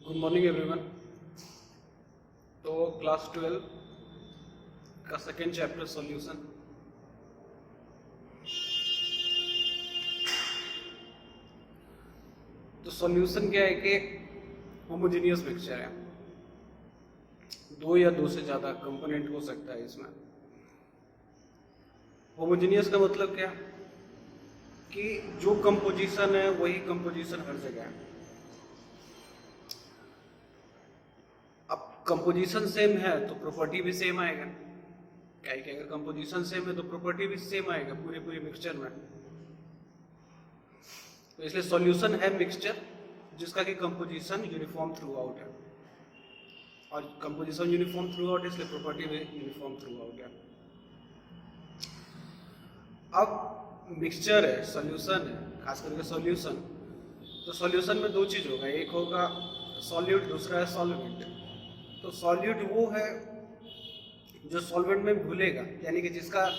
Good morning everyone. तो class 12 का second chapter solution. तो सॉल्यूशन क्या है कि होमोजेनियस मिक्सचर है, दो या दो से ज़्यादा कंपोनेंट हो सकता है इसमें। होमोजेनियस का मतलब क्या कि जो कंपोजिशन है वही कंपोजिशन हर जगह है। अब कंपोजिशन सेम है तो प्रॉपर्टी भी सेम आएगा। क्या है कि अगर कंपोजिशन सेम है तो प्रॉपर्टी भी सेम आएगा पूरे मिक्सचर में। तो इसलिए सॉल्यूशन है मिक्सचर जिसका कि कंपोजिशन यूनिफॉर्म थ्रू आउट है, और कंपोजिशन यूनिफॉर्म थ्रू आउट इसलिए प्रॉपर्टी भी यूनिफॉर्म थ्रू आउट है। अब मिक्सचर है, सॉल्यूशन है, खास करके सॉल्यूशन। तो सॉल्यूशन में दो चीज होगा, एक होगा सॉल्यूट, दूसरा है सॉल्वेंट। तो सॉल्यूट वो है जो सॉल्वेंट में घुलेगा, यानी कि जिसका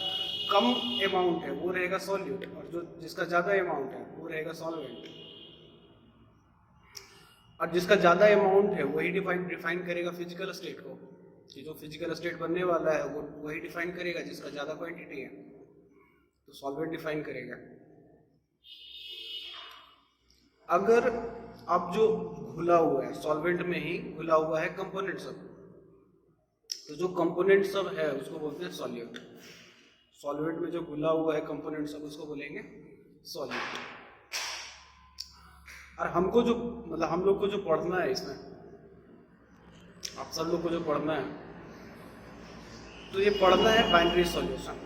कम अमाउंट है वो रहेगा सॉल्यूट, और जो जिसका ज्यादा अमाउंट है वो रहेगा सॉल्वेंट। और जिसका ज्यादा अमाउंट है वही डिफाइन करेगा फिजिकल स्टेट को, कि जो फिजिकल स्टेट बनने वाला है वो वही डिफाइन करेगा जिसका ज्यादा क्वांटिटी है, तो सॉल्वेंट डिफाइन करेगा। अगर अब जो घुला हुआ है सॉल्वेंट में ही घुला हुआ है कंपोनेंट सब, तो जो कंपोनेंट सब है उसको बोलते हैं सॉल्यूट। सॉल्वेंट में जो घुला हुआ है कंपोनेंट सब उसको बोलेंगे सॉल्यूट। और हमको जो मतलब हम लोग को जो पढ़ना है इसमें, आप सब लोग को जो पढ़ना है, तो ये पढ़ना है बाइनरी सॉल्यूशन,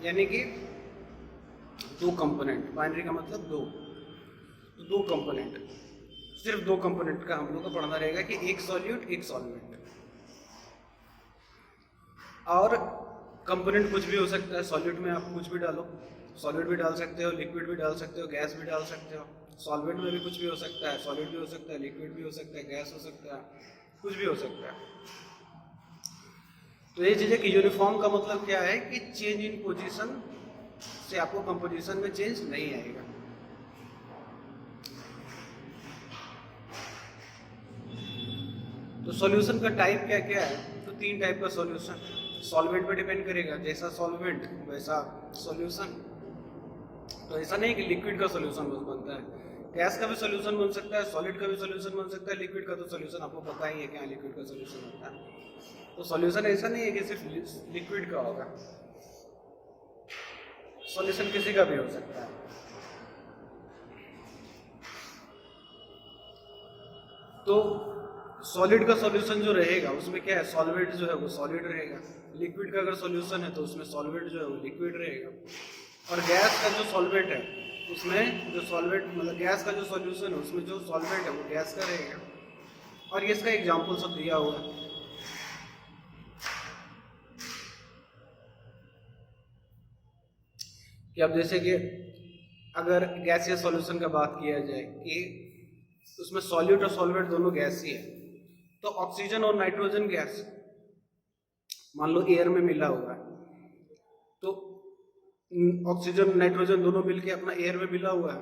यानी कि दो कंपोनेंट। बाइनरी का मतलब दो, तो दो कंपोनेंट, सिर्फ दो कंपोनेंट का हम लोग को पढ़ना रहेगा कि एक सॉल्यूट एक सॉल्वेंट। और कंपोनेंट कुछ भी हो सकता है, सॉल्यूट में आप कुछ भी डालो, सॉलिड भी डाल सकते हो, लिक्विड भी डाल सकते हो, गैस भी डाल सकते हो। सॉल्वेंट में भी कुछ भी हो सकता है, सॉलिड भी हो सकता है, लिक्विड भी हो सकता है, गैस हो सकता है, कुछ भी हो सकता है। तो ये चीज़ है कि यूनिफॉर्म का मतलब क्या है कि चेंज इन पोजीशन से आपको कंपोजिशन में चेंज नहीं आएगा। तो सॉल्यूशन का टाइप क्या क्या है? तो तीन टाइप का सॉल्यूशन। सॉल्वेंट पे डिपेंड करेगा, जैसा सॉल्वेंट वैसा सॉल्यूशन। तो ऐसा नहीं कि लिक्विड का सॉल्यूशन बस बनता है, गैस का भी सॉल्यूशन बन सकता है, सॉलिड का भी सॉल्यूशन बन सकता है, लिक्विड का तो सॉल्यूशन आपको पता ही है क्या लिक्विड का सॉल्यूशन होता है। तो सॉल्यूशन ऐसा नहीं है कि सिर्फ लिक्विड का होगा, सॉल्यूशन किसी का भी हो सकता है। तो सॉलिड का सॉल्यूशन जो रहेगा उसमें क्या है, सॉल्वेंट जो है वो सॉलिड रहेगा। लिक्विड का अगर सॉल्यूशन है तो उसमें सॉल्वेंट जो है वो लिक्विड रहेगा। और गैस का जो सॉल्वेंट है उसमें जो सॉल्वेंट मतलब गैस का जो सॉल्यूशन है उसमें जो सॉल्वेंट है वो गैस का रहेगा। और ये इसका एग्जाम्पल सब दिया हुआ है। कि अब जैसे कि अगर गैसीय सॉल्यूशन का बात किया जाए कि उसमें सॉल्यूट और सॉल्वेंट दोनों गैस ही है, तो ऑक्सीजन और नाइट्रोजन गैस मान लो एयर में मिला हुआ है, तो ऑक्सीजन नाइट्रोजन दोनों मिलके अपना एयर में मिला हुआ है।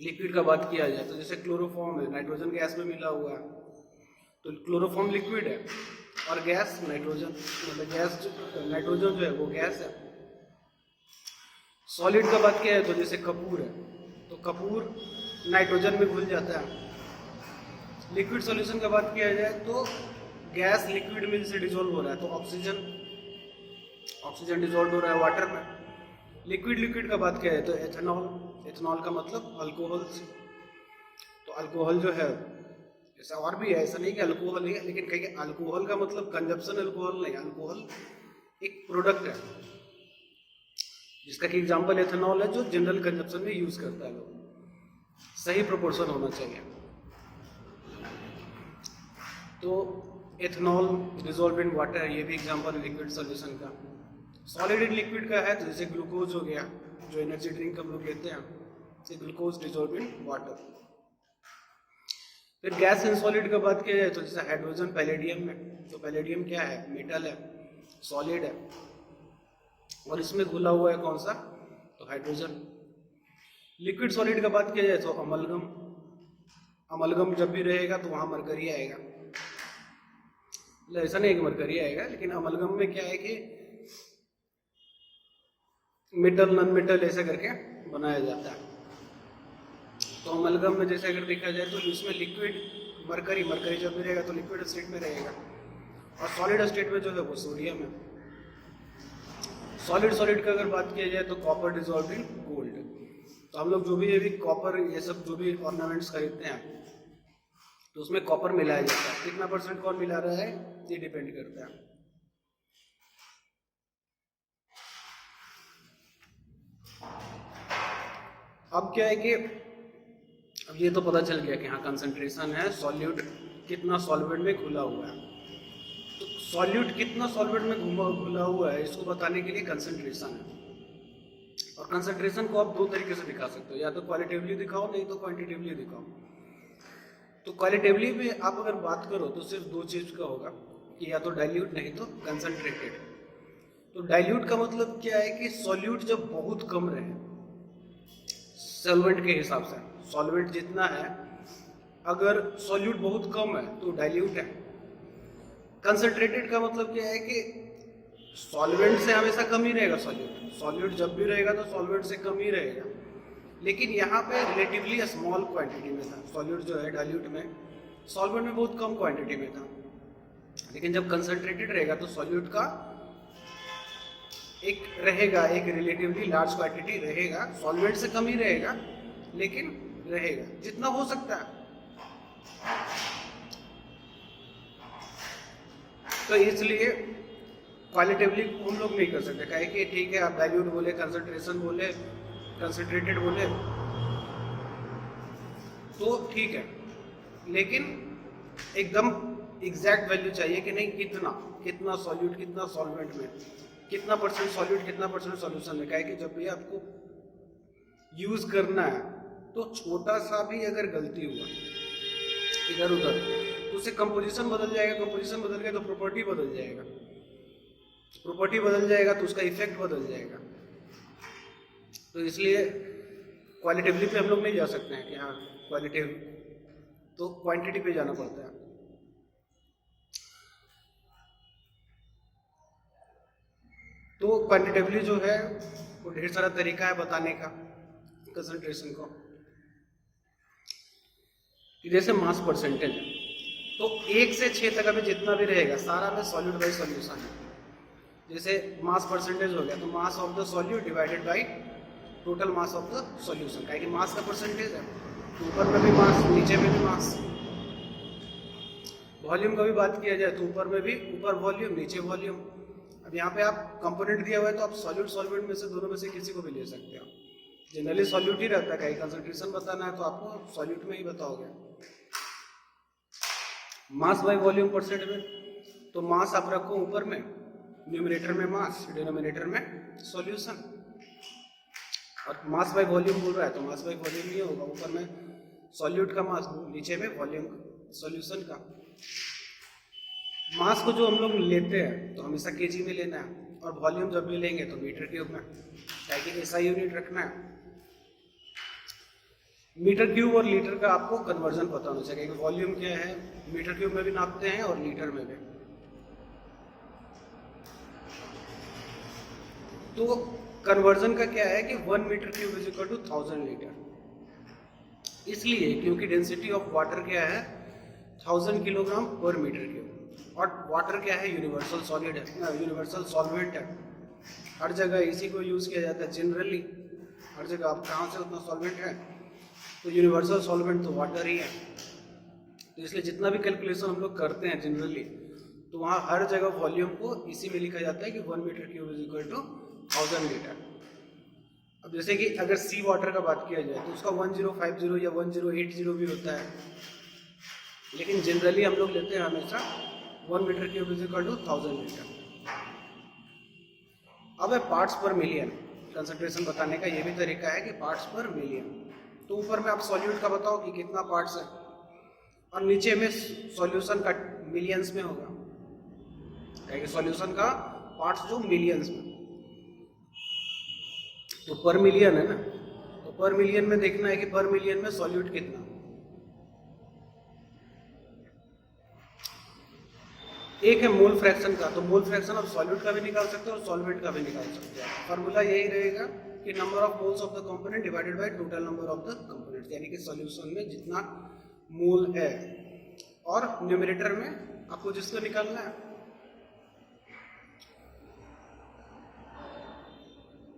लिक्विड का बात किया जाए तो जैसे क्लोरोफॉर्म है, नाइट्रोजन गैस में मिला हुआ है, तो क्लोरोफॉर्म लिक्विड है, और गैस नाइट्रोजन मतलब गैस नाइट्रोजन जो है वो गैस है। सॉलिड का बात किया है तो जैसे कपूर है, तो कपूर नाइट्रोजन में घुल जाता है। लिक्विड सॉल्यूशन का बात किया जाए तो गैस लिक्विड में से डिसॉल्व हो रहा है, तो ऑक्सीजन डिसॉल्व हो रहा है वाटर में। लिक्विड का बात किया जाए तो एथेनॉल का मतलब अल्कोहल से। तो अल्कोहल जो है ऐसा और भी है, ऐसा नहीं कि अल्कोहल ही है, लेकिन कहीं अल्कोहल का मतलब कंजप्शन अल्कोहल नहीं, अल्कोहल एक प्रोडक्ट है जिसका कि एग्जाम्पल एथेनॉल है जो जनरल कंजप्शन में यूज करता है लोग। सही प्रोपोर्शन होना चाहिए। तो एथेनॉल डिसॉल्व इन वाटर, ये भी एग्जांपल है लिक्विड सॉल्यूशन का। सॉलिड इन लिक्विड का है तो जैसे ग्लूकोज हो गया, जो एनर्जी ड्रिंक हम लोग लेते हैं, तो ग्लूकोज डिसॉल्व इन वाटर। फिर गैस इन सॉलिड का बात किया जाए तो जैसे हाइड्रोजन पैलेडियम में, तो पैलेडियम क्या है, मेटल है, सॉलिड है, और इसमें घुला हुआ है कौन सा, तो हाइड्रोजन। लिक्विड सॉलिड का बात किया जाए तो अमलगम, अमलगम जब भी रहेगा तो वहाँ मरकरी आएगा, मतलब ऐसा नहीं कि मरकरी आएगा, लेकिन अमलगम में क्या है कि मेटल नॉन मेटल ऐसा करके बनाया जाता है। तो अमलगम में जैसे अगर देखा जाए तो इसमें लिक्विड मरकरी जब भी रहेगा तो लिक्विड स्टेट में रहेगा, और सॉलिड स्टेट में जो है वो सोडियम है। सॉलिड का अगर बात किया जाए तो कॉपर डिजॉल्व इन गोल्ड। तो हम लोग जो भी अभी कॉपर ये सब जो भी ऑर्नामेंट्स खरीदते हैं तो उसमें कॉपर मिलाया जाता है, कितना परसेंट कौन मिला रहा है ये डिपेंड करता है। अब क्या है कि अब ये तो पता चल गया कि हाँ कंसंट्रेशन है, सॉल्यूट कितना सॉल्वेंट में घुला हुआ है। तो सॉल्यूट कितना सॉल्वेंट में घुला हुआ है इसको बताने के लिए कंसंट्रेशन है। और कंसंट्रेशन को आप दो तरीके से दिखा सकते हो, या तो क्वालिटेटिवली दिखाओ नहीं तो क्वांटिटेटिवली दिखाओ। तो क्वालिटेटिवली में आप अगर बात करो तो सिर्फ दो चीज का होगा कि या तो डाइल्यूट नहीं तो कंसंट्रेटेड। तो डाइल्यूट का मतलब क्या है कि सॉल्यूट जब बहुत कम रहे सॉल्वेंट के हिसाब से, सॉल्वेंट जितना है अगर सॉल्यूट बहुत कम है तो डाइल्यूट है। कंसंट्रेटेड का मतलब क्या है कि सॉल्वेंट से हमेशा कम ही रहेगा सॉल्यूट जब भी रहेगा तो सॉल्वेंट से कम ही रहेगा, लेकिन यहाँ पे रिलेटिवली स्मॉल क्वांटिटी में था सॉल्यूट जो है डाइल्यूट में, सॉल्वेंट में बहुत कम क्वांटिटी में था। लेकिन जब कंसंट्रेटेड रहेगा तो सॉल्यूट का एक रहेगा, एक रिलेटिवली लार्ज क्वांटिटी रहेगा, सॉल्वेंट से कम ही रहेगा लेकिन रहेगा जितना हो सकता है। तो इसलिए क्वालिटेटिवली हम लोग नहीं कर सकते, कहे कि ठीक है आप डाइल्यूट बोले, कंसंट्रेशन बोले, कंसंट्रेटेड बोले तो ठीक है, लेकिन एकदम एग्जैक्ट वैल्यू चाहिए कि नहीं कितना सॉल्यूट कितना सॉल्वेंट में, कितना परसेंट सॉल्यूट कितना परसेंट सॉल्यूशन में। कहे कि जब भी आपको यूज करना है तो छोटा सा भी अगर गलती हुआ इधर उधर तो उससे कंपोजिशन बदल जाएगा, कंपोजिशन बदल गया तो प्रॉपर्टी बदल जाएगा, प्रॉपर्टी बदल जाएगा तो उसका इफेक्ट बदल जाएगा। तो इसलिए क्वालिटेटिवली पे हम लोग नहीं जा सकते हैं कि हाँ क्वालिटेटिव, तो क्वांटिटी पे जाना पड़ता है। तो क्वांटिटेटिवली जो है वो ढेर सारा तरीका है बताने का कंसंट्रेशन को, कि जैसे मास परसेंटेज तो 1 से 6 तक अभी जितना भी रहेगा सारा में सॉल्यूट बाई सॉल्यूशन है। जैसे मास परसेंटेज हो गया तो mass of the solute divided by total mass of the solution, काहे कि मास का परसेंटेज है तो ऊपर में भी मास नीचे में भी मास। वॉल्यूम का भी बात किया जाए तो ऊपर में भी ऊपर वॉल्यूम नीचे वॉल्यूम। अब यहाँ पे आप कंपोनेंट दिया हुआ है तो आप सॉल्यूट सॉल्वेंट में से दोनों में से किसी को भी ले सकते हो। जनरली सॉल्यूट ही रहता है, कहीं कंसंट्रेशन बताना है तो आपको सॉल्यूट में ही बताओगे। मास बाय वॉल्यूम परसेंट में तो मास आप रखो ऊपर में, न्यूमरेटर में मास, डिनोमिनेटर में सॉल्यूशन। और मास बाय वॉल्यूम बोल रहा है तो मास बाय वॉल्यूम ही होगा, ऊपर में सॉल्यूट का मास, नीचे में वॉल्यूम सॉल्यूशन का। मास को जो हम लोग लेते हैं तो हमेशा केजी में लेना है, और वॉल्यूम जब भी लेंगे तो मीटर क्यूब में, ताकि ऐसा यूनिट रखना है। मीटर क्यूब और लीटर का आपको कन्वर्जन पता होना चाहिए कि वॉल्यूम क्या है, मीटर क्यूब में भी नापते हैं और लीटर में भी। तो कन्वर्जन का क्या है कि 1 metre cube is equal to 1000 litre, इसलिए क्योंकि डेंसिटी ऑफ वाटर क्या है 1000 किलोग्राम पर मीटर क्यूब, और वाटर क्या है यूनिवर्सल सॉलिड है, यूनिवर्सल सॉल्वेंट है। हर जगह इसी को यूज किया जाता है जनरली, हर जगह आप कहाँ से उतना सॉल्वेंट है तो यूनिवर्सल सॉल्वेंट तो वाटर ही है। तो इसलिए जितना भी कैलकुलेशन हम लोग करते हैं जनरली तो वहाँ हर जगह वॉल्यूम को इसी में लिखा जाता है कि 1 metre cube is equal to 1000 litre. अब जैसे कि अगर सी वाटर का बात किया जाए तो उसका 1050 या 1080 भी होता है, लेकिन जनरली हम लोग लेते हैं हमेशा 1 metre cube is equal to 1000 litre. अब है पार्ट्स पर मिलियन, कंसंट्रेशन बताने का ये भी तरीका है कि पार्ट्स पर मिलियन। तो ऊपर में आप सॉल्यूट का बताओ कि कितना पार्ट्स है, और नीचे में सॉल्यूशन का मिलियंस में होगा, क्योंकि सॉल्यूशन का पार्ट्स जो मिलियंस में, तो पर मिलियन है ना, तो पर मिलियन में देखना है कि पर मिलियन में सॉल्यूट कितना, एक है मोल फ्रैक्शन का, तो मोल फ्रैक्शन आप सॉल्यूट का भी निकाल सकते हो और सॉल्वेंट का भी निकाल सकते हो। फार्मूला यही रहेगा कि number of moles of the component divided by total number of the components, यानी कि सॉल्यूशन में जितना मोल है और न्यूमरेटर में आपको जिसको निकालना है।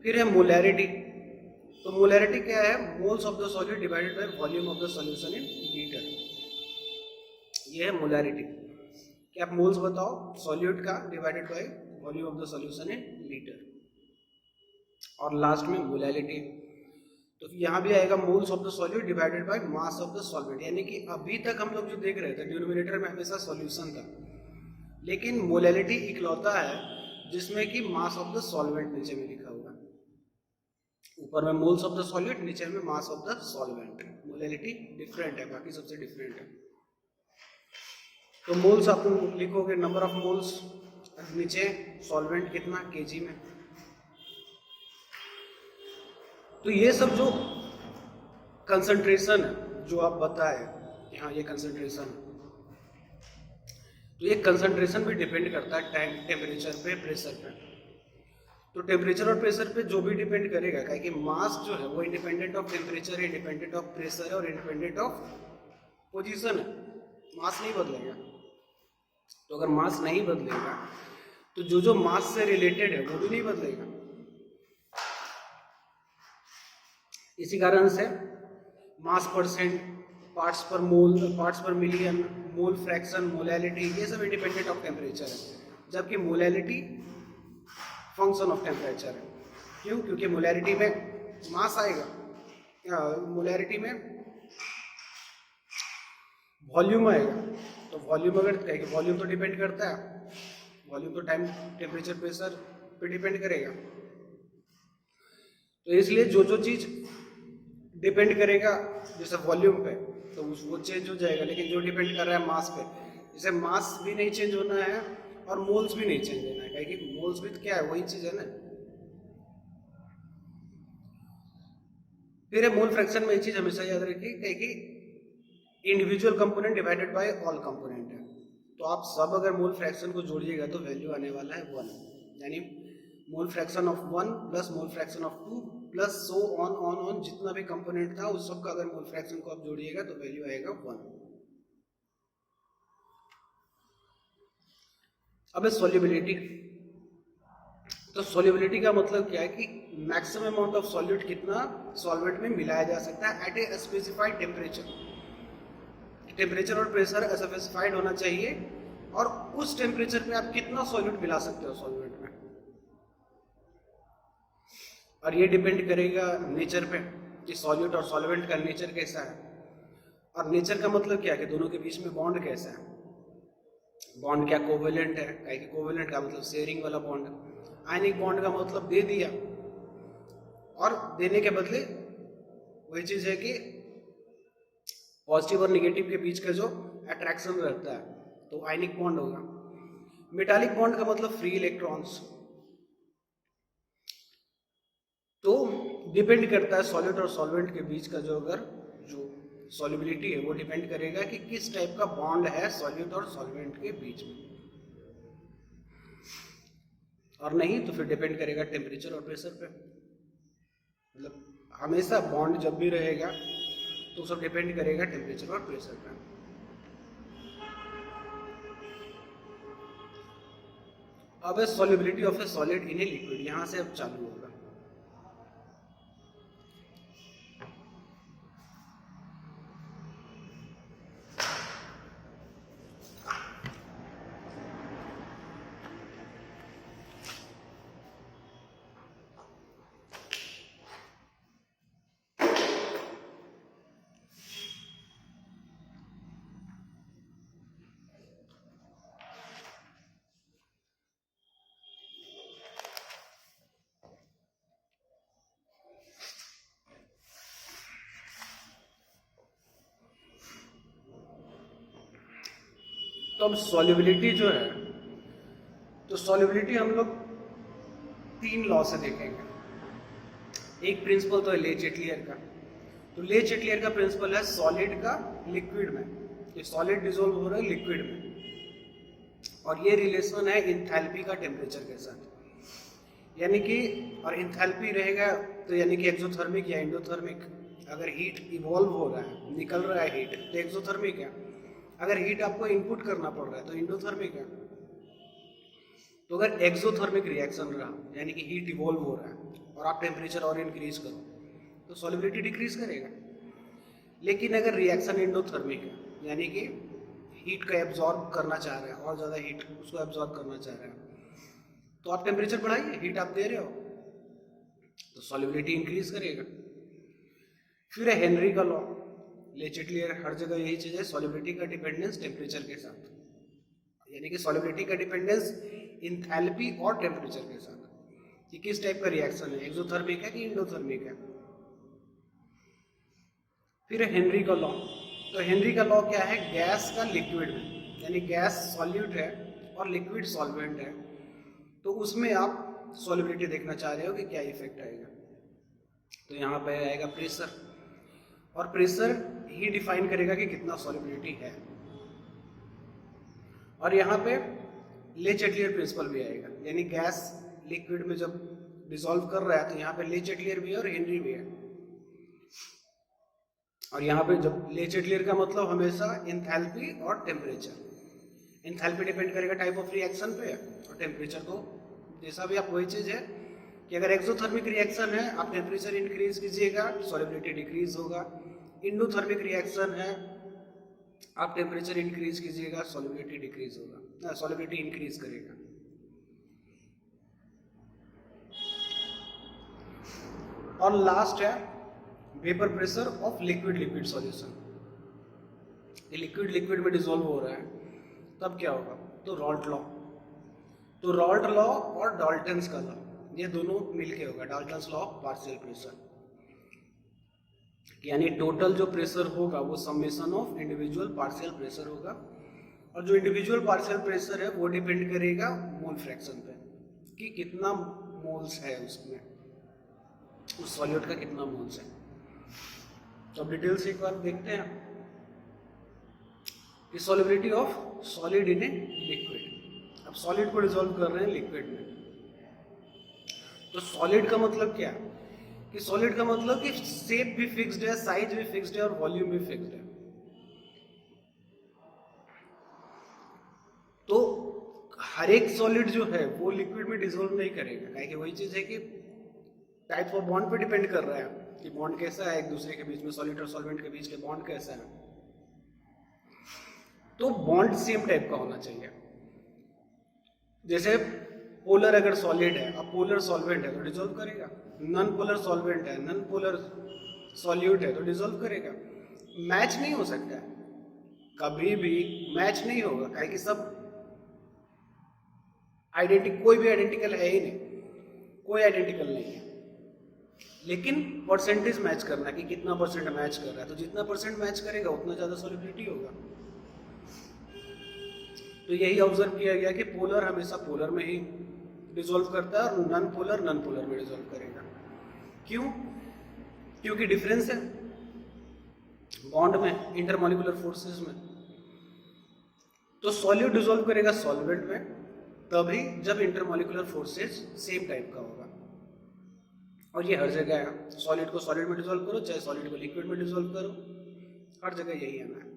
फिर है मोलैरिटी। तो मोलैरिटी क्या है? Moles of the solute divided by volume of the solution in litre. ये है मोलैरिटी कि आप मोल्स बताओ सॉल्यूट का divided by volume of the solution in litre. और लास्ट में मोलैलिटी, तो यहाँ भी आएगा moles of the solute divided by mass of the solvent, यानी कि अभी तक हम लोग जो देख रहे थे डिनोमिनेटर में हमेशा सॉल्यूशन था, लेकिन मोलैलिटी इकलौता है जिसमें कि मास ऑफ द सॉल्वेंट नीचे में लिखा हुआ, ऊपर में मोल्स ऑफ द सॉल्यूट, नीचे में mass of the solvent. Molality different है, बाकी सबसे डिफरेंट है। तो मोल्स आप लिखोगे नंबर ऑफ मोल्स, नीचे सॉल्वेंट कितना केजी में। तो ये सब जो कंसंट्रेशन है जो आप बताए यहाँ, ये कंसंट्रेशन है, तो ये कंसंट्रेशन भी डिपेंड करता है टाइम, टेम्परेचर पे, प्रेशर पे। तो टेम्परेचर और प्रेशर पे जो भी डिपेंड करेगा, क्या कि मास जो है वो इंडिपेंडेंट ऑफ टेम्परेचर है, इंडिपेंडेंट ऑफ प्रेशर है और इंडिपेंडेंट ऑफ पोजीशन है, मास नहीं बदलेगा। तो अगर मास नहीं बदलेगा तो जो मास से रिलेटेड है वो भी नहीं बदलेगा। इसी कारण से मास परसेंट, पार्ट्स पर मोल, पार्ट्स पर मिलियन, मोल फ्रैक्शन, मोलैलिटी, ये सब इंडिपेंडेंट ऑफ टेम्परेचर है, जबकि मोलैलिटी फंक्शन ऑफ टेम्परेचर है। क्यों? क्योंकि मोलैरिटी में मास आएगा, मोलैरिटी में वॉल्यूम आएगा। तो वॉल्यूम अगर कहेंगे, वॉल्यूम तो डिपेंड करता है, वॉल्यूम तो टाइम, टेम्परेचर, प्रेशर पे डिपेंड करेगा। तो इसलिए जो चीज डिपेंड करेगा जैसे वॉल्यूम पे, तो वो चेंज हो जाएगा, लेकिन जो डिपेंड कर रहा है मास पे, जैसे मास भी नहीं चेंज होना है और मोल्स भी नहीं चेंज होना है, क्योंकि मोल्स भी तो क्या है, वही चीज है ना। फिर है मोल फ्रैक्शन में एक चीज हमेशा याद रखिए कि individual component divided by all component है। तो आप सब अगर मोल फ्रैक्शन को जोड़िएगा तो वैल्यू आने वाला है 1, यानी mole fraction of 1 plus mole fraction of 2 plus so on जितना भी कंपोनेंट था उस सब का अगर मोल फ्रैक्शन को आप जोड़िएगा तो वैल्यू आएगा 1। अब है सॉल्युबिलिटी। तो सॉल्युबिलिटी का मतलब क्या है कि मैक्सिमम अमाउंट ऑफ सॉल्यूट कितना सॉल्वेंट में मिलाया जा सकता है at a specified temperature. Temperature और प्रेशर स्पेसिफाइड होना चाहिए और उस टेम्परेचर पे आप कितना सॉल्यूट मिला सकते हो सॉल्वेंट में, और ये डिपेंड करेगा नेचर पे कि सॉल्यूट और सॉल्वेंट का नेचर कैसा है। और नेचर का मतलब क्या है कि दोनों के बीच में बॉन्ड कैसा है, बॉन्ड क्या कोवेलेंट है, कि कोवेलेंट का मतलब शेयरिंग वाला बॉन्ड, आयनिक बॉन्ड का मतलब दे दिया और देने के बदले वही चीज है कि पॉजिटिव और नेगेटिव के बीच का जो अट्रैक्शन रहता है तो आयनिक बॉन्ड होगा। मेटालिक बॉन्ड का मतलब फ्री इलेक्ट्रॉन्स। तो डिपेंड करता है सॉलिड और सॉल्वेंट के बीच का जो सॉल्युबिलिटी है वो डिपेंड करेगा कि किस टाइप का बॉन्ड है सॉलिड और सॉल्वेंट के बीच में, और नहीं तो फिर डिपेंड करेगा टेम्परेचर और प्रेशर पे। मतलब हमेशा बॉन्ड जब भी रहेगा तो सब डिपेंड करेगा टेम्परेचर और प्रेशर पे। अब है solubility of A solid in a liquid, यहां से अब चालू होगा। तो अब सॉल्युबिलिटी जो है, तो सॉल्युबिलिटी हम लोग 3 लॉ से देखेंगे। एक प्रिंसिपल तो है ले चेटलियर का। तो ले चेटलियर का प्रिंसिपल है सॉलिड का लिक्विड में, ये सॉलिड डिसॉल्व हो रहा है लिक्विड में, और ये रिलेशन है इंथैल्पी का टेम्परेचर के साथ, यानी कि और इंथैल्पी रहेगा तो यानी कि एक्सोथर्मिक या एंडोथर्मिक। अगर हीट इवॉल्व हो रहा है, निकल रहा है हीट, तो एक्सोथर्मिक है। अगर हीट आपको इनपुट करना पड़ रहा है तो एंडोथर्मिक है। तो अगर एक्सोथर्मिक रिएक्शन रहा यानी कि हीट इवॉल्व हो रहा है और आप टेम्परेचर और इंक्रीज करो तो सॉल्युबिलिटी डिक्रीज करेगा। लेकिन अगर रिएक्शन एंडोथर्मिक है यानी कि हीट को एब्जॉर्ब करना चाह रहे हैं और ज़्यादा हीट उसको एब्जॉर्ब करना चाह रहे हैं तो आप टेम्परेचर बढ़ाइए, हीट आप दे रहे हो तो सॉल्युबिलिटी इंक्रीज करेगा। फिर है हेनरी का लॉ, ले चेटलियर, हर जगह यही चीज़ है, सॉल्युबिलिटी का डिपेंडेंस टेम्परेचर के साथ, यानी कि सॉल्युबिलिटी का डिपेंडेंस इंथैल्पी और टेम्परेचर के साथ। ये किस टाइप का रिएक्शन है, एक्सोथर्मिक है कि एंडोथर्मिक है। फिर हेनरी का लॉ, तो हेनरी का लॉ क्या है, गैस का लिक्विड में, यानी गैस सॉल्यूट है और लिक्विड सॉल्वेंट है तो उसमें आप सॉल्युबिलिटी देखना चाह रहे हो कि क्या इफेक्ट आएगा। तो यहाँ पे आएगा प्रेशर, और प्रेशर ही डिफाइन करेगा कि कितना सॉल्युबिलिटी है। और यहाँ पे ले चेटलियर प्रिंसिपल भी आएगा, यानी गैस लिक्विड में जब डिसॉल्व कर रहा है तो यहाँ पे ले चेटलियर भी है और हेनरी भी है। और यहाँ पे जब ले चेटलियर का मतलब हमेशा इंथैल्पी और टेम्परेचर, इंथैल्पी डिपेंड करेगा टाइप ऑफ रिएक्शन पे और टेम्परेचर तो जैसा भी आप वही चीज़ है कि अगर एक्सोथर्मिक रिएक्शन है आप टेम्परेचर इंक्रीज कीजिएगा सॉल्युबिलिटी डिक्रीज होगा, इंडोथर्मिक रिएक्शन है आप टेम्परेचर इंक्रीज कीजिएगा सॉल्युबिलिटी डिक्रीज होगा, सॉल्युबिलिटी इंक्रीज करेगा। और लास्ट है vapour pressure of liquid liquid solution. ये लिक्विड लिक्विड में डिसॉल्व हो रहा है तब क्या होगा, तो रॉल्ट लॉ, तो रॉल्ट लॉ और डाल्टन्स का लॉ ये दोनों मिलके होगा, Dalton's law of partial pressure, यानी टोटल जो प्रेशर होगा वो summation of individual partial pressure होगा। और जो इंडिविजुअल पार्शियल प्रेशर है वो डिपेंड करेगा मोल फ्रैक्शन पे कि कितना मोल्स है उसमें, उस सॉल्यूट का कितना मोल्स है। तो अब डिटेल्स एक बार देखते हैं कि solubility of solid in a liquid. अब सॉलिड को डिसॉल्व कर रहे हैं लिक्विड में, तो सॉलिड का मतलब क्या है कि सॉलिड का मतलब कि शेप भी फिक्स्ड है, साइज भी फिक्स्ड है और वॉल्यूम भी फिक्स्ड है। तो हर एक सॉलिड जो है वो लिक्विड में डिसॉल्व नहीं करेगा, कि वही चीज है कि टाइप ऑफ बॉन्ड पे डिपेंड कर रहा है कि बॉन्ड कैसा है एक दूसरे के बीच में, सॉलिड और सॉल्वेंट के बीच के बॉन्ड कैसा है। तो बॉन्ड सेम टाइप का होना चाहिए। जैसे पोलर अगर सॉलिड है, अब पोलर सॉल्वेंट है तो डिसॉल्व करेगा, नॉन पोलर सॉल्वेंट है, नॉन पोलर सॉल्यूट है तो डिसॉल्व करेगा। मैच नहीं हो सकता है, कभी भी मैच नहीं होगा, कि सब कोई भी आइडेंटिकल है ही नहीं, कोई आइडेंटिकल नहीं है। लेकिन परसेंटेज मैच करना कि कितना परसेंट मैच कर रहा है, तो जितना परसेंट मैच करेगा उतना ज्यादा सॉल्युबिलिटी होगा। तो यही ऑब्जर्व किया गया कि पोलर हमेशा पोलर में ही डिसॉल्व करता है और नॉन पोलर में डिसॉल्व करेगा। क्यों? क्योंकि डिफरेंस है बॉन्ड में, इंटरमॉलिक्यूलर फोर्सेस में। तो सॉल्यूट डिसॉल्व करेगा सॉल्वेंट में तभी जब इंटरमॉलिक्यूलर फोर्सेस सेम टाइप का होगा। और ये हर जगह है, सॉलिड को सॉलिड में डिसॉल्व करो चाहे सॉलिड को लिक्विड में डिसॉल्व करो, हर जगह यही आना है।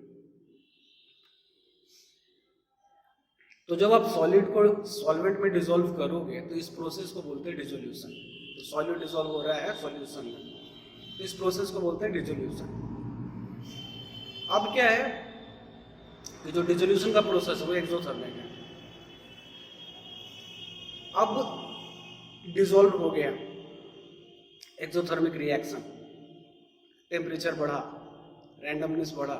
तो जब आप सॉलिड को सॉल्वेंट में डिसॉल्व करोगे तो इस प्रोसेस को बोलते हैं डिसोल्यूशन। तो सॉलिड डिसॉल्व हो रहा है सॉल्यूशन में, तो इस प्रोसेस को बोलते हैं डिसोल्यूशन। अब क्या है कि जो डिसोल्यूशन का प्रोसेस है वो एक्सोथर्मिक है। अब डिसॉल्व हो गया, एक्सोथर्मिक रिएक्शन, टेम्परेचर बढ़ा, रैंडमनेस बढ़ा,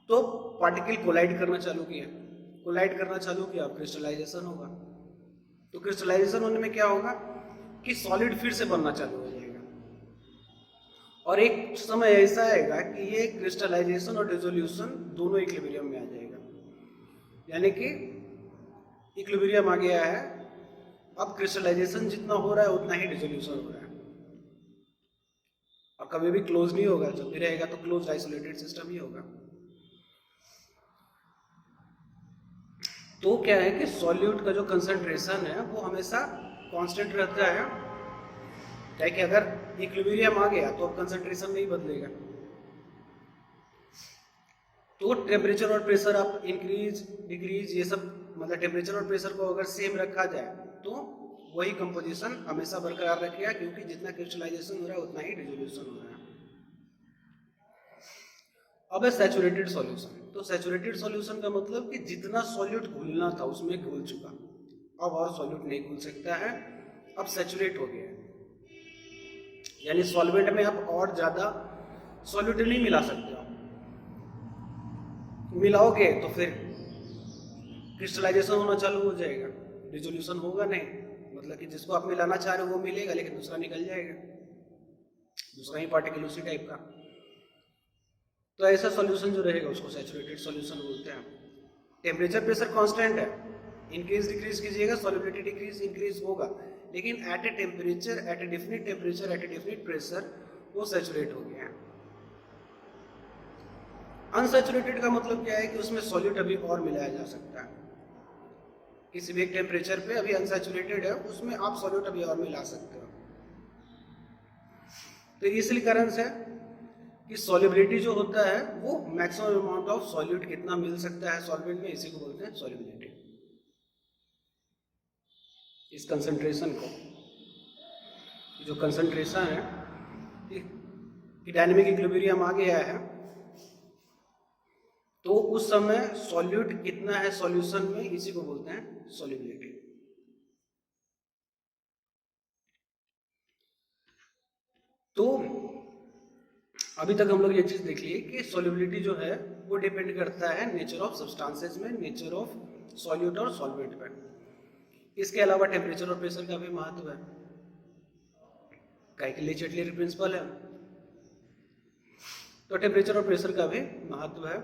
तो पार्टिकल कोलाइड करना चालू किया, क्रिस्टलाइजेशन होगा। तो क्रिस्टलाइजेशन होने में क्या होगा कि सॉलिड फिर से बनना चालू हो जाएगा। और एक समय ऐसा आएगा कि ये क्रिस्टलाइजेशन और डिसोल्यूशन दोनों इक्विलिब्रियम में आ जाएगा, यानी कि इक्विलिब्रियम आ गया है। अब क्रिस्टलाइजेशन जितना हो रहा है उतना ही डिसोल्यूशन हो रहा है, और कभी भी क्लोज नहीं होगा, जब भी रहेगा तो क्लोज आइसोलेटेड सिस्टम ही होगा। तो क्या है कि सॉल्यूट का जो कंसंट्रेशन है वो हमेशा कांस्टेंट रहता है, क्या कि अगर इक्विलिब्रियम आ गया तो अब कंसंट्रेशन नहीं बदलेगा। तो टेम्परेचर और प्रेशर आप इंक्रीज डिक्रीज ये सब, मतलब टेम्परेचर और प्रेशर को अगर सेम रखा जाए तो वही कंपोजिशन हमेशा बरकरार रखेगा, क्योंकि जितना क्रिस्टलाइजेशन हो रहा है उतना ही डिसोल्यूशन हो रहा है। अब है सैचुरेटेड सॉल्यूशन। तो सैचुरेटेड सॉल्यूशन का मतलब कि जितना सॉल्यूट घुलना था उसमें घुल चुका, अब और सॉल्यूट नहीं घुल सकता है, अब सैचुरेट हो गया है। यानी सॉल्वेंट में आप और ज्यादा सॉल्यूट नहीं मिला सकते हो, मिलाओगे तो फिर क्रिस्टलाइजेशन होना चालू हो जाएगा, डिसोल्यूशन होगा नहीं। मतलब कि जिसको आप मिलाना चाह रहे हो वो मिलेगा लेकिन दूसरा निकल जाएगा, दूसरा ही पार्टिकल उसी टाइप का। तो ऐसा सॉल्यूशन जो रहेगा उसको सैचुरेटेड सॉल्यूशन बोलते हैं। टेम्परेचर प्रेशर कांस्टेंट है, इंक्रीज डिक्रीज कीजिएगा सॉल्युबिलिटी डिक्रीज इंक्रीज होगा, लेकिन at a temperature, at a definite temperature, at a definite pressure वो सैचुरेट हो गया है। अनसैचुरेटेड का मतलब क्या है कि उसमें सॉल्यूट अभी और मिलाया जा सकता है, किसी भी एक टेम्परेचर पे अभी अनसैचुरेटेड है उसमें आप सॉल्यूट अभी और मिला सकते हो। तो इसलिए कारण से कि सॉल्युबिलिटी जो होता है वो मैक्सिमम अमाउंट ऑफ सॉल्यूट कितना मिल सकता है सॉल्वेंट में, इसी को बोलते हैं सॉल्युबिलिटी। इस कंसंट्रेशन को, जो कंसंट्रेशन है कि डायनेमिक इक्विलिब्रियम आ गया है तो उस समय सॉल्यूट कितना है सॉल्यूशन में, इसी को बोलते हैं सॉल्युबिलिटी। तो अभी तक हम लोग ये चीज देख लिए कि सॉल्युबिलिटी जो है वो डिपेंड करता है नेचर ऑफ सब्सटेंसेस में, नेचर ऑफ सॉल्यूट और सॉल्वेंट पे। इसके अलावा टेम्परेचर और प्रेशर का भी महत्व है, काइकली-चेटली प्रिंसिपल है। तो टेम्परेचर और प्रेशर का भी महत्व है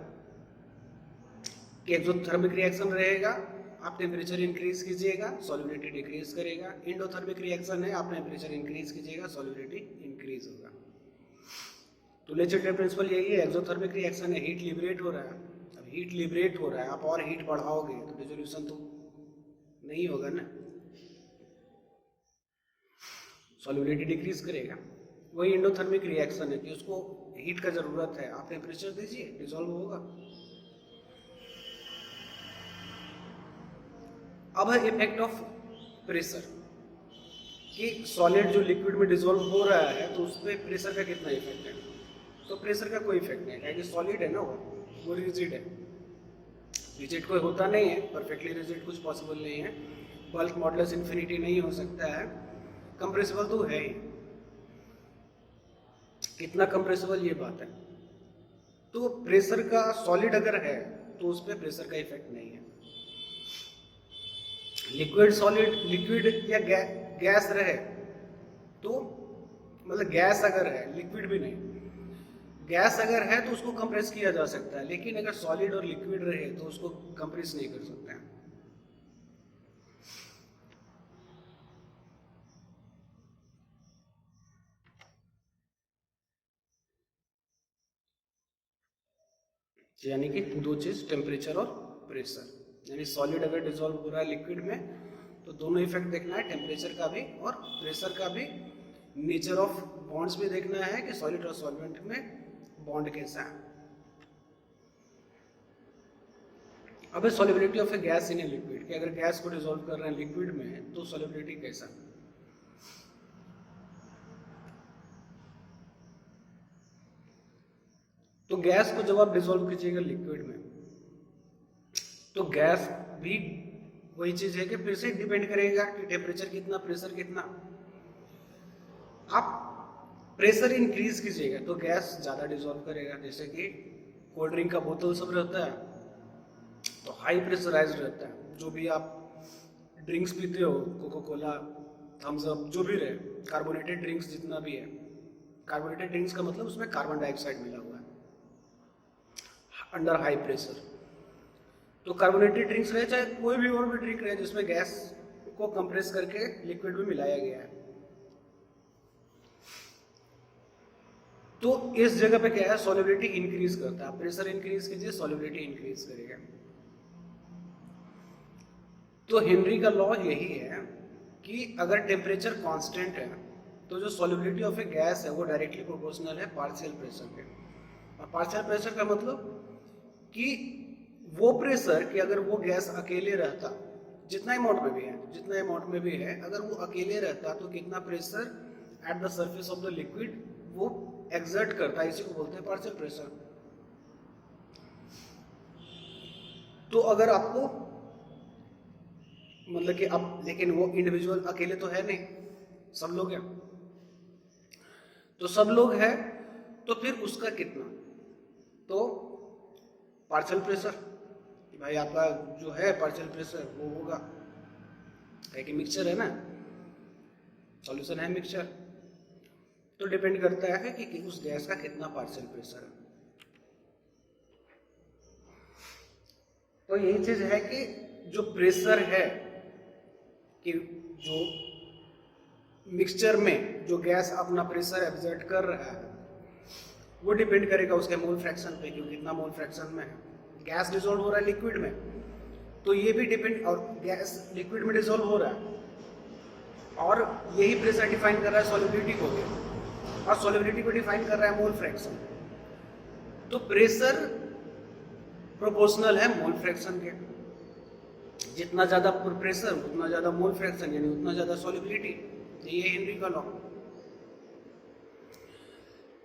कि एक्सोथर्मिक रिएक्शन रहेगा, आप टेम्परेचर इंक्रीज कीजिएगा सॉल्युबिलिटी डिक्रीज करेगा। इंडोथर्मिक रिएक्शन है, आप टेम्परेचर इंक्रीज कीजिएगा सॉल्युबिलिटी इंक्रीज होगा। तो ले-चेटली प्रिंसिपल यही है, एक्सोथर्मिक रिएक्शन है, हीट लिबरेट हो रहा है। अब हीट लिबरेट हो रहा है, आप और हीट बढ़ाओगे तो डिसोल्यूशन तो नहीं होगा ना, सॉल्युबिलिटी डिक्रीज करेगा। वही इंडोथर्मिक रिएक्शन है कि उसको हीट का जरूरत है, आप टेम्परेचर दीजिए डिसॉल्व होगा। अब है इफेक्ट ऑफ प्रेशर कि सॉलिड जो लिक्विड में डिसॉल्व हो रहा है तो उस पर प्रेशर का कितना इफेक्ट है। तो प्रेशर का कोई इफेक्ट नहीं है, क्योंकि सॉलिड है ना, वो रिजिड है। रिजिड कोई होता नहीं है, परफेक्टली रिजिड कुछ पॉसिबल नहीं है, बल्क मॉडुलस इन्फिनिटी नहीं हो सकता है, कंप्रेसिबल तो है ही, कितना कंप्रेसिबल ये बात है। तो प्रेशर का सॉलिड अगर है तो उस पर प्रेशर का इफेक्ट नहीं है। लिक्विड सॉलिड, लिक्विड या गैस रहे तो, मतलब गैस अगर है लिक्विड भी नहीं, गैस अगर है तो उसको कंप्रेस किया जा सकता है, लेकिन अगर सॉलिड और लिक्विड रहे तो उसको कंप्रेस नहीं कर सकते हैं। यानी कि दो चीज, टेम्परेचर और प्रेशर, यानी सॉलिड अगर डिसॉल्व हो रहा है लिक्विड में तो दोनों इफेक्ट देखना है, टेम्परेचर का भी और प्रेशर का भी। नेचर ऑफ बॉन्ड्स भी देखना है कि सॉलिड और सॉल्वेंट में बॉन्ड कैसा है। अब solubility of A gas in a liquid, कि अगर गैस को डिसॉल्व कर रहे हैं लिक्विड में तो सॉल्युबिलिटी कैसा। तो गैस को जब आप डिसॉल्व कीजिएगा लिक्विड में तो गैस भी वही चीज है कि फिर से डिपेंड करेगा कि टेम्परेचर कितना, प्रेशर कितना। आप प्रेशर इंक्रीज कीजिएगा तो गैस ज्यादा डिसॉल्व करेगा, जैसे कि कोल्ड ड्रिंक का बोतल सब रहता है तो हाई प्रेशराइज्ड रहता है। जो भी आप ड्रिंक्स पीते हो, कोको कोला, थम्स अप, जो भी रहे, कार्बोनेटेड ड्रिंक्स जितना भी है, कार्बोनेटेड ड्रिंक्स का मतलब उसमें कार्बन डाइऑक्साइड मिला हुआ है अंडर हाई प्रेशर। तो कार्बोनेटेड ड्रिंक्स रहे चाहे कोई भी और भी ड्रिंक रहे जिसमें गैस को कंप्रेस करके लिक्विड में मिलाया गया है, तो इस जगह पे क्या है, सॉल्युबिलिटी इंक्रीज करता है। प्रेशर इंक्रीज कीजिए सॉल्युबिलिटी इंक्रीज करेगा। तो हेनरी का लॉ यही है कि अगर टेम्परेचर कांस्टेंट है तो जो सॉल्युबिलिटी ऑफ ए गैस है वो डायरेक्टली प्रोपोर्शनल है पार्शियल प्रेशर के। और पार्शियल प्रेशर का मतलब कि वो प्रेशर कि अगर वो गैस अकेले रहता, जितना अमाउंट में भी है, जितना अमाउंट में भी है, अगर वो अकेले रहता तो कितना pressure at the surface of the liquid वो एक्सर्ट करता है, इसी को बोलते हैं पार्शियल प्रेशर। तो अगर आपको मतलब कि अब, लेकिन वो इंडिविजुअल अकेले तो है नहीं, सब लोग हैं, तो सब लोग हैं तो फिर उसका कितना, तो पार्शियल प्रेशर कि भाई आपका जो है पार्शियल प्रेशर वो होगा, कि मिक्सचर है ना, सॉल्यूशन है मिक्सचर, तो डिपेंड करता है कि उस गैस का कितना पार्शियल प्रेशर है। तो यही चीज है कि जो प्रेशर है कि जो मिक्सचर में जो गैस अपना प्रेशर एब्जर्ट कर रहा है वो डिपेंड करेगा उसके मोल फ्रैक्शन पे, क्योंकि कितना मोल फ्रैक्शन में है। गैस डिसॉल्व हो रहा है लिक्विड में, तो ये भी डिपेंड, और गैस लिक्विड में डिसॉल्व हो रहा है और यही प्रेशर डिफाइन कर रहा है सॉल्युबिलिटी को भी, और सॉल्युबिलिटी को डिफाइन कर रहा है मोल फ्रैक्शन। तो प्रेशर प्रोपोर्शनल है मोल फ्रैक्शन के, जितना ज्यादा प्रेशर उतना ज्यादा मोल फ्रैक्शन, यानी उतना ज्यादा सॉल्युबिलिटी। ये हेनरी का लॉ।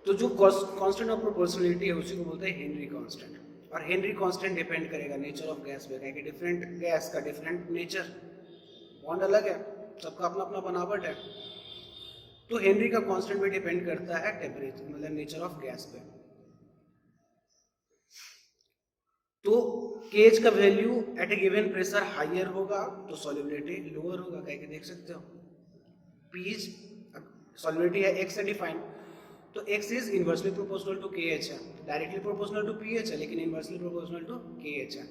तो जो कांस्टेंट ऑफ प्रोपोर्शनलिटी है उसी को बोलते हैं हेनरी कांस्टेंट। और हेनरी कांस्टेंट डिपेंड करेगा नेचर ऑफ गैस पे, कि डिफरेंट गैस का डिफरेंट नेचर, बॉन्ड अलग है, सबका अपना अपना बनावट है। तो हेनरी का कांस्टेंट भी डिपेंड करता है टेम्परेचर, मतलब नेचर ऑफ गैस पे। तो केज का वैल्यू एट ए गिवन प्रेशर हाइयर होगा तो सॉल्युबिलिटी लोअर होगा, कह के देख सकते हो। पीज सॉल्युबिलिटी है x से डिफाइन, तो x is inversely proportional to KH है, डायरेक्टली प्रोपोर्शनल टू pH है लेकिन इनवर्सली प्रोपोर्शनल टू KH है।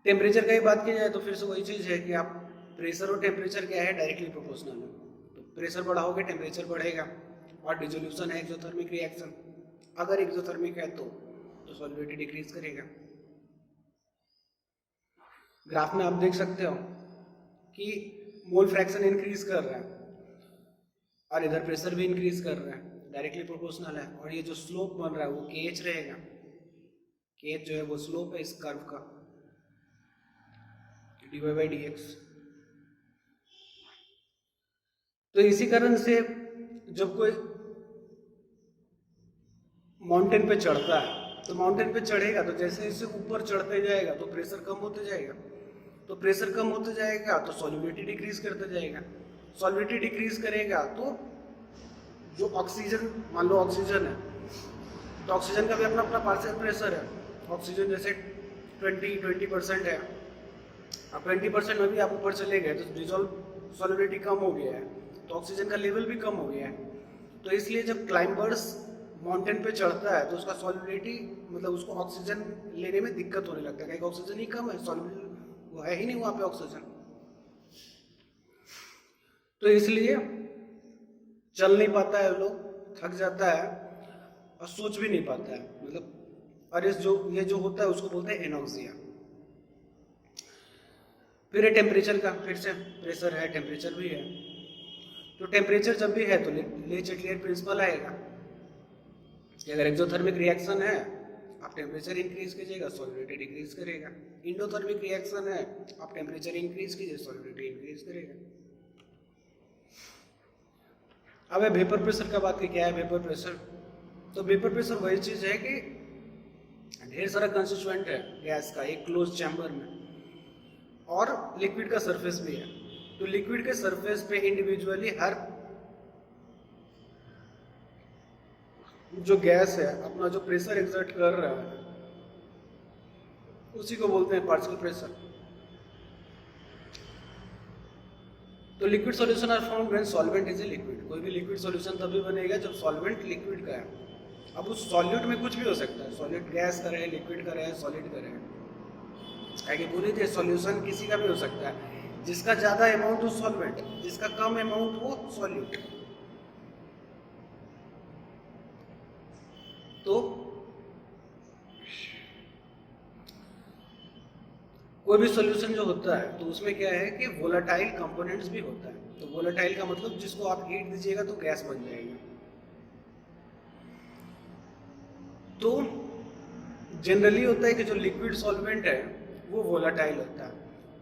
टेम्परेचर की बात की जाए तो फिर से वही चीज है कि आप प्रेशर और टेम्परेचर क्या है, डायरेक्टली प्रोपोर्शनल है। तो प्रेशर बढ़ाओगे टेम्परेचर बढ़ेगा, और डिसोल्यूशन है एक्सोथर्मिक रिएक्शन, अगर एक्सोथर्मिक है तो सॉल्युबिलिटी डिक्रीज करेगा। ग्राफ में आप देख सकते हो कि मोल फ्रैक्शन इंक्रीज कर रहा है और इधर प्रेशर भी इंक्रीज कर रहा है, डायरेक्टली प्रोपोर्शनल है। और ये जो स्लोप बन रहा है वो KH रहेगा, KH जो है वो स्लोप है इस कर्व का, dy/dx। तो इसी कारण से जब कोई माउंटेन पे चढ़ता है तो माउंटेन पे चढ़ेगा तो जैसे जैसे ऊपर चढ़ते जाएगा तो प्रेशर कम होते जाएगा, तो प्रेशर कम होते जाएगा तो सॉल्युबिलिटी डिक्रीज करते जाएगा, सॉल्युबिलिटी डिक्रीज करेगा तो जो ऑक्सीजन, मान लो ऑक्सीजन है तो ऑक्सीजन का भी अपना अपना पार्शियल प्रेशर है। ऑक्सीजन जैसे 20% है, अब 20% में भी आप ऊपर चले गए तो डिजॉल्व सॉल्युबिलिटी कम हो गया है, तो ऑक्सीजन का लेवल भी कम हो गया है। तो इसलिए जब क्लाइंबर्स माउंटेन पे चढ़ता है तो उसका सॉल्युबिलिटी, मतलब उसको ऑक्सीजन लेने में दिक्कत होने लगता है, क्योंकि ऑक्सीजन ही कम है, सॉल्युबिलिटी वो है ही नहीं वहां पे ऑक्सीजन। तो इसलिए चल नहीं पाता है, लोग थक जाता है और सोच भी नहीं पाता है, मतलब और ये जो होता है उसको बोलते हैं एनोक्सिया। फिर है टेम्परेचर का, फिर से प्रेशर है टेम्परेचर भी है। तो टेम्परेचर जब भी है तो ले चटलियर प्रिंसिपल आएगा कि अगर एक्सोथर्मिक रिएक्शन है आप टेम्परेचर इंक्रीज कीजिएगा सॉल्युबिलिटी डिक्रीज करेगा, इंडोथर्मिक रिएक्शन है आप टेम्परेचर इंक्रीज कीजिए सॉल्युबिलिटी इंक्रीज करेगा। अब है वेपर प्रेशर का बात की, क्या है वेपर प्रेशर। तो वेपर प्रेशर वही चीज है कि ढेर सारा कंस्टिट्यूएंट है गैस का एक क्लोज चैम्बर में, और लिक्विड का सरफेस भी है। तो लिक्विड के सरफेस पे इंडिविजुअली हर जो गैस है अपना जो प्रेशर एक्सर्ट कर रहा है उसी को बोलते हैं पार्शियल प्रेशर। तो liquid solution are found when solvent is a liquid. कोई भी लिक्विड सॉल्यूशन तभी बनेगा जब सॉल्वेंट लिक्विड का है। अब उस सॉल्यूट में कुछ भी हो सकता है, सॉलिड गैस का रहे, लिक्विड का रहे, सॉलिड का रहे, आगे पूरी थे सॉल्यूशन किसी का भी हो सकता है, जिसका ज्यादा अमाउंट वो सॉल्वेंट, जिसका कम अमाउंट वो सॉल्यूट। तो कोई भी सॉल्यूशन जो होता है तो उसमें क्या है कि वोलाटाइल कंपोनेंट्स भी होता है। तो वोलाटाइल का मतलब जिसको आप हीट दीजिएगा तो गैस बन जाएगा। तो जनरली होता है कि जो लिक्विड सॉल्वेंट है वो वोलाटाइल होता है,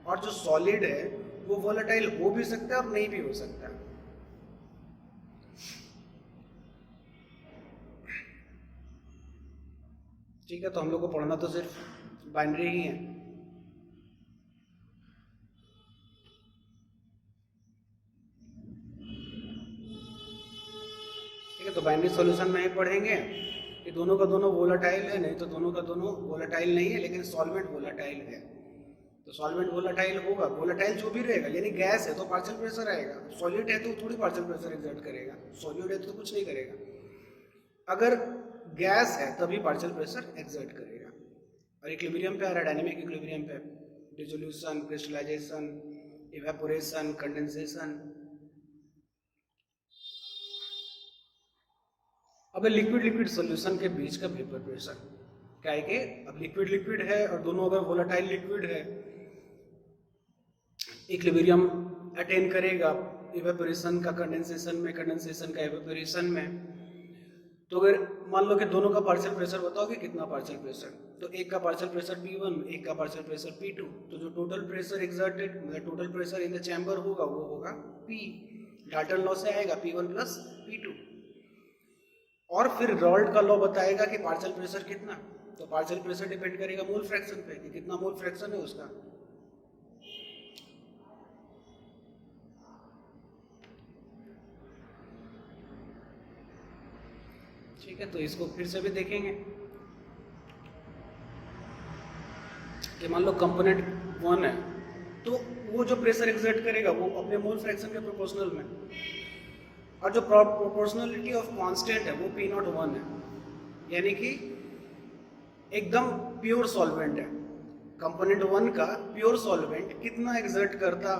और जो सॉलिड है वो वोलाटाइल हो भी सकता है और नहीं भी हो सकता है। ठीक है, तो हम लोग को पढ़ना तो सिर्फ बाइनरी ही है। ठीक है, तो बाइनरी सॉल्यूशन में ही पढ़ेंगे कि दोनों का दोनों वोलाटाइल है, नहीं तो दोनों का दोनों वोलाटाइल नहीं है लेकिन सॉल्वेंट वोलाटाइल है। तो सॉल्वेंट वोलाटाइल होगा, वोलाटाइल जो भी रहेगा, यानी गैस है तो पार्शियल प्रेशर आएगा, सॉलिड है तो थोड़ी पार्शियल प्रेशर एक्सर्ट करेगा, सॉलिड है तो कुछ नहीं करेगा। अगर गैस है तभी पार्शियल प्रेशर एक्सर्ट करेगा। और इक्विलिब्रियम पे आ रहा है, डायनेमिक इक्विलिब्रियम पे, डिसोल्यूशन, क्रिस्टलाइजेशन, इवेपोरेशन, कंडेंसेशन। अब लिक्विड लिक्विड सॉल्यूशन के बीच का वेपर प्रेशर क्या है कि अब लिक्विड लिक्विड है और दोनों अगर वोलाटाइल लिक्विड है, इक्विलिब्रियम अटेन करेगा इवेपोरेशन का कंडेंसेशन में, कंडेंसेशन का इवेपोरेशन में। तो अगर मान लो कि दोनों का पार्शियल प्रेशर बताओ कि कितना पार्शियल प्रेशर, तो एक का पार्शियल प्रेशर P1, एक का पार्शियल प्रेशर P2, तो जो टोटल प्रेशर एक्सर्टेड मतलब total pressure in the chamber होगा वो होगा P। डाल्टन लॉ से आएगा P1 प्लस P2। और फिर रॉल्ट का लॉ बताएगा कि पार्शियल प्रेशर कितना, तो पार्शियल प्रेशर डिपेंड करेगा मोल फ्रैक्शन पे कि कितना मोल फ्रैक्शन है उसका। ठीक है, तो इसको फिर से भी देखेंगे कि मान लो कंपोनेंट 1 है तो वो जो प्रेशर एक्सर्ट करेगा वो अपने मोल फ्रैक्शन के प्रोपोर्शनल में, और जो प्रोपोर्शनलिटी ऑफ कांस्टेंट है वो P01 है, यानी कि एकदम प्योर सॉल्वेंट है। कंपोनेंट 1 का प्योर सॉल्वेंट कितना एक्सर्ट करता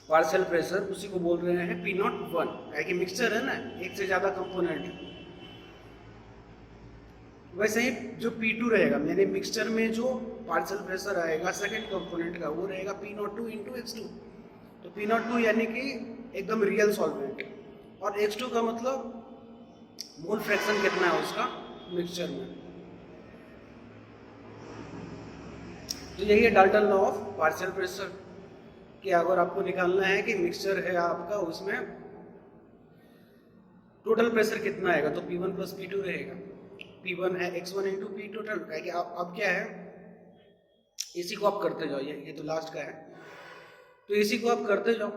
पार्शियल प्रेशर, उसी को बोल रहे हैं P01, कि मिक्सचर है ना, एक से ज्यादा कंपोनेंट। वैसे ही जो P2 रहेगा, यानी मिक्सचर में जो पार्शियल प्रेशर आएगा सेकंड कंपोनेंट का वो रहेगा P02 इंटू X2। तो P02 यानी कि एकदम रियल सॉल्वेंट, और X2 का मतलब मोल फ्रैक्शन कितना है उसका मिक्सचर में। तो यही है Dalton law of partial pressure, कि अगर आपको निकालना है कि मिक्सचर है आपका, उसमें टोटल प्रेशर कितना आएगा, तो P1 प्लस P2 रहेगा। P1 है X1 इंटू P टोटल, कि अब क्या है, इसी को आप करते जाओ, ये तो लास्ट का है, तो इसी को आप करते जाओ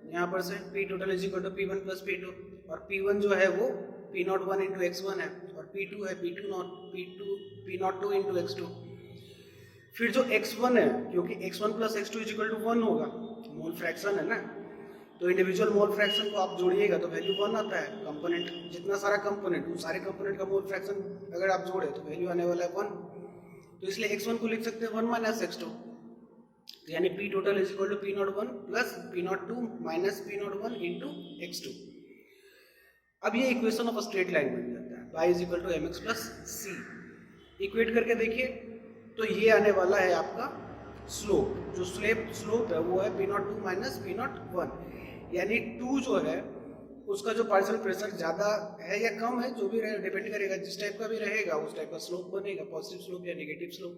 यहाँ पर से P total is equal to P1 plus P2, और P1 जो है वो P01 इंटू X1 है, और P2 है P02 इंटू X2। फिर जो X1 है, क्योंकि X1 plus X2 is equal to 1 होगा, मोल फ्रैक्शन है ना, तो इंडिविजुअल मोल फ्रैक्शन को आप जोड़िएगा तो वैल्यू 1 आता है। कंपोनेंट जितना सारा कंपोनेंट, उन सारे कंपोनेंट का मोल फ्रैक्शन अगर आप जोड़े तो वैल्यू आने वाला है 1। तो इसलिए X1 को लिख सकते हैं 1 माइनस X2, यानी P total is equal to P01 plus P02 minus P01 into X2। अब ये इक्वेशन ऑफ स्ट्रेट लाइन बन जाता है, y is equal to mx plus c. Equate करके देखिए तो ये आने वाला है आपका स्लोप, जो स्लोप है वो है P02 माइनस P01, यानी 2 जो है उसका जो पार्शियल प्रेशर ज़्यादा है या कम है, जो भी रहे डिपेंड करेगा, जिस टाइप का भी रहेगा उस टाइप का स्लोप बनेगा, पॉजिटिव स्लोप या नेगेटिव स्लोप।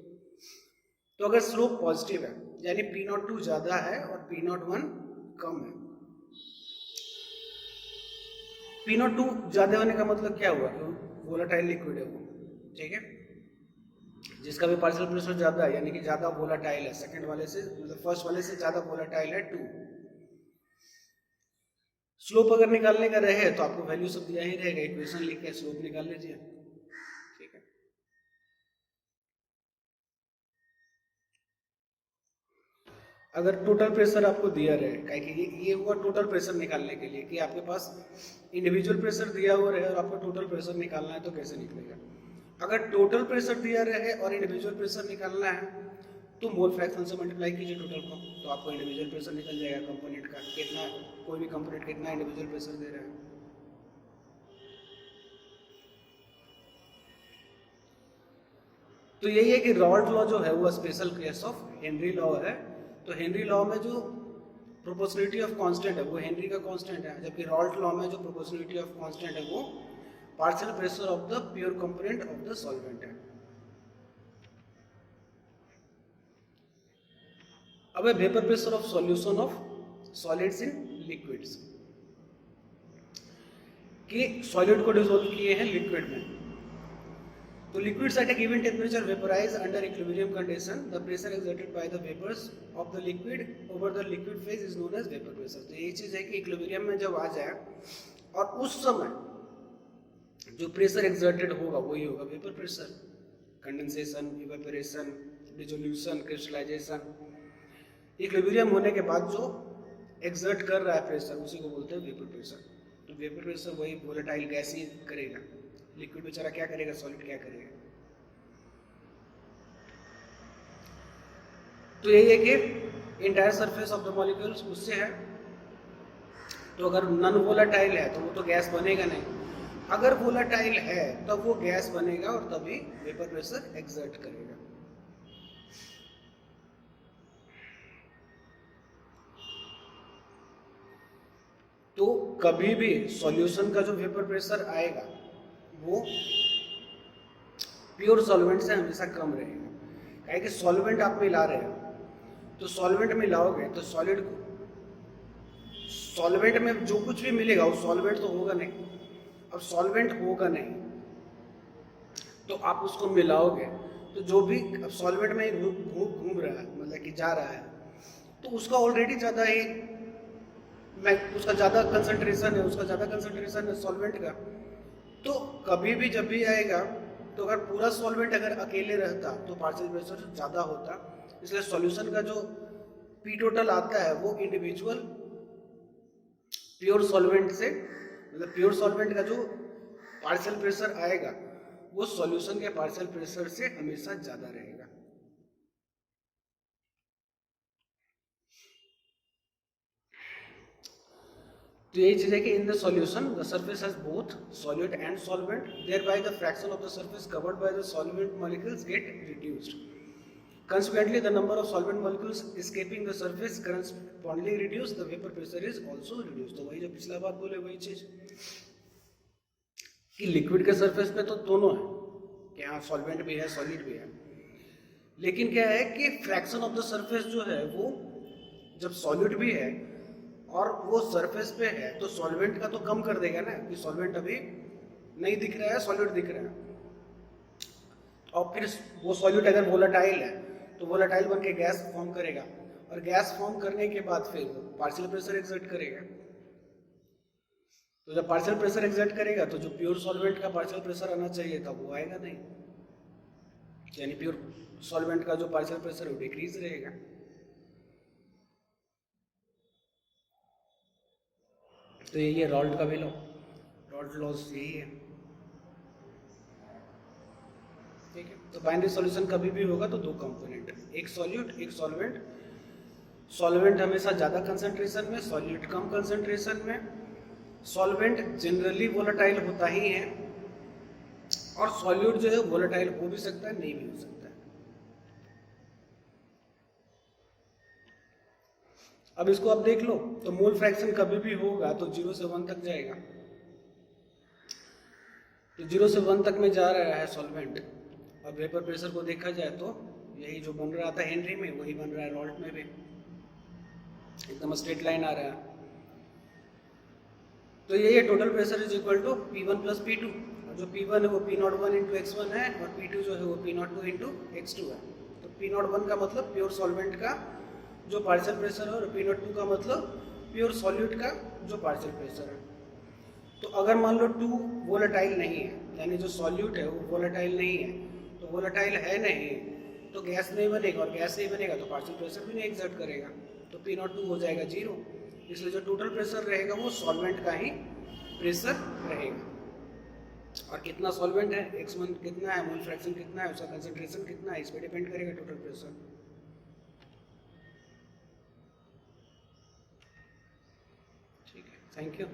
तो अगर स्लोप पॉजिटिव है यानी P02 ज़्यादा है और P01 कम है। P02 ज़्यादा होने का मतलब क्या हुआ कि वोलाटाइल लिक्विड है वो, ठीक है, जिसका भी पार्शियल प्रेशर ज़्यादा है यानी कि ज़्यादा वोलाटाइल है, सेकंड वाले से मतलब फर्स्ट वाले से ज़्यादा वोलाटाइल है 2। स्लोप अगर निकालने का रहे तो आपको वैल्यू सब दिया ही रहेगा, इक्वेशन लिख के स्लोप निकाल लीजिए, ठीक है। अगर टोटल प्रेशर आपको दिया रहे, कि ये हुआ टोटल प्रेशर निकालने के लिए, कि आपके पास इंडिविजुअल प्रेशर दिया हुआ रहे और आपको टोटल प्रेशर निकालना है तो कैसे निकलेगा। अगर टोटल प्रेशर दिया रहे और इंडिविजुअल प्रेशर निकालना है तो मोल फ्रैक्शन से मल्टीप्लाई कीजिए टोटल को, तो आपको इंडिविजुअल प्रेशर निकल जाएगा कंपोनेंट का, कितना कोई भी कंपोनेंट कितना इंडिविजुअल प्रेशर दे रहा है। तो यही है कि रॉल्ट लॉ जो है वो special case of Henry law है। तो हेनरी लॉ में जो प्रोपोर्शनलिटी ऑफ कांस्टेंट है वो हेनरी का कांस्टेंट है, जबकि रॉल्ट लॉ में जो प्रोपोर्शनलिटी ऑफ कांस्टेंट है वो partial pressure of the pure component of the solvent है। अब है vapour pressure of solution of solids in liquids, कि सॉलिड को डिसॉल्व किए हैं लिक्विड में। तो liquids at a given temperature vaporize under equilibrium condition. The pressure exerted by the vapors of the liquid over the liquid phase is known as vapor pressure. तो यही चीज है कि इक्विलिब्रियम में जब आ जाए और उस समय जो प्रेशर एक्सर्टेड होगा वही होगा vapour pressure. Condensation, evaporation, dissolution, crystallisation, equilibrium होने के बाद जो एक्सर्ट कर रहा है प्रेशर उसी को बोलते हैं वेपर प्रेशर। तो वेपर प्रेशर वही वोलेटाइल गैस ही करेगा, लिक्विड बेचारा क्या करेगा, सॉलिड क्या करेगा। तो यही है कि entire surface of the molecules उससे है। तो अगर नॉन वोलेटाइल है तो वो तो गैस बनेगा नहीं, अगर वोलेटाइल है तब वो गैस बनेगा और तभी वेपर प्रेशर एक्सर्ट करेगा। तो कभी भी सॉल्यूशन का जो वेपर प्रेशर आएगा वो प्योर सॉल्वेंट से हमेशा कम रहेगा। काहे कि सॉल्वेंट आप मिला रहे हो, तो सॉल्वेंट मिलाओगे तो सॉलिड को सॉल्वेंट में जो कुछ भी मिलेगा वो सॉल्वेंट तो होगा नहीं। अब सॉल्वेंट होगा नहीं तो आप उसको मिलाओगे तो जो भी अब सॉल्वेंट में घूम रहा है, मतलब कि जा रहा है, तो उसका ऑलरेडी ज़्यादा ही उसका ज़्यादा कंसंट्रेशन है सॉल्वेंट का। तो कभी भी जब भी आएगा तो अगर पूरा सॉल्वेंट अगर अकेले रहता तो पार्शियल प्रेशर ज़्यादा होता, इसलिए सॉल्यूशन का जो पी टोटल आता है वो इंडिविजुअल प्योर सॉल्वेंट से, मतलब प्योर सॉल्वेंट का जो पार्शियल प्रेशर आएगा वो सॉल्यूशन के पार्शियल प्रेशर से हमेशा ज़्यादा रहेगा। तो यही चीज है कि in the solution the surface has both solid and solvent, thereby the fraction of the surface covered by the solvent molecules gate reduced. Consequently, the number of solvent molecules escaping the surface correspondingly reduced. The vapor pressure is also reduced. तो वही जो पिछला बात बोले वही चीज कि liquid के सरफेस पे तो दोनों है कि हाँ सॉल्वेंट भी है सॉलिड भी है, लेकिन क्या है कि फ्रैक्शन ऑफ द सरफेस जो है वो जब सॉलिड भी है और वो सरफेस पे है तो सॉल्वेंट का तो कम कर देगा ना, कि सॉल्वेंट अभी नहीं दिख रहा है, सॉलिड दिख रहा है। और फिर वो सॉलिड अगर वोलेटाइल है तो वोलेटाइल बन के गैस फॉर्म करेगा, और गैस फॉर्म करने के बाद फिर पार्शियल प्रेशर एक्सर्ट करेगा। तो जब पार्शियल प्रेशर एक्सर्ट करेगा तो जो प्योर सॉल्वेंट का पार्शियल प्रेशर आना चाहिए था वो आएगा नहीं, यानी प्योर सॉल्वेंट का जो पार्शियल प्रेशर है वो डिक्रीज रहेगा। तो यही है रॉल्ट का भी लॉ, रॉल्ट लॉस यही है। ठीक है, तो बाइनरी सॉल्यूशन कभी भी होगा तो दो कंपोनेंट, एक सॉल्यूट एक सॉल्वेंट। सॉल्वेंट हमेशा ज़्यादा कंसंट्रेशन में, सॉल्यूट कम कंसंट्रेशन में। सॉल्वेंट जनरली वोलेटाइल होता ही है और सॉल्यूट जो है वोलेटाइल हो भी सकता है नहीं भी हो सकता है। अब इसको आप देख लो तो मोल फ्रैक्शन कभी भी होगा तो 0 से 1 तक जाएगा। तो 0 से 1 तक में जा रहा है सॉल्वेंट। अब वेपर प्रेशर को देखा जाए तो यही जो बन रहा था हेनरी में वही बन रहा है रॉल्ट में भी, एकदम स्ट्रेट लाइन आ रहा है। तो यही है total pressure is equal to P1 plus P2, और जो P1 है वो P01 इंटू x1 है और P2 जो है वो P02 इंटू x2 है। तो P01 का मतलब प्योर सॉल्वेंट का जो पार्शियल प्रेशर है और P02 का मतलब प्योर सॉल्यूट का जो पार्शियल प्रेशर है। तो अगर मान लो 2 वोलेटाइल नहीं है, यानी जो सॉल्यूट है वो वोलेटाइल नहीं है, तो वोलेटाइल है नहीं तो गैस नहीं बनेगा, और गैस नहीं बनेगा तो पार्शियल प्रेशर भी नहीं एक्सर्ट करेगा, तो P02 हो जाएगा 0। इसलिए जो टोटल प्रेशर रहेगा वो सॉल्वेंट का ही प्रेशर रहेगा। और कितना सॉल्वेंट है, x1 कितना है, मोल फ्रैक्शन कितना है, उसका कंसंट्रेशन कितना है, इस पर डिपेंड करेगा टोटल प्रेशर। ठीक है, थैंक यू।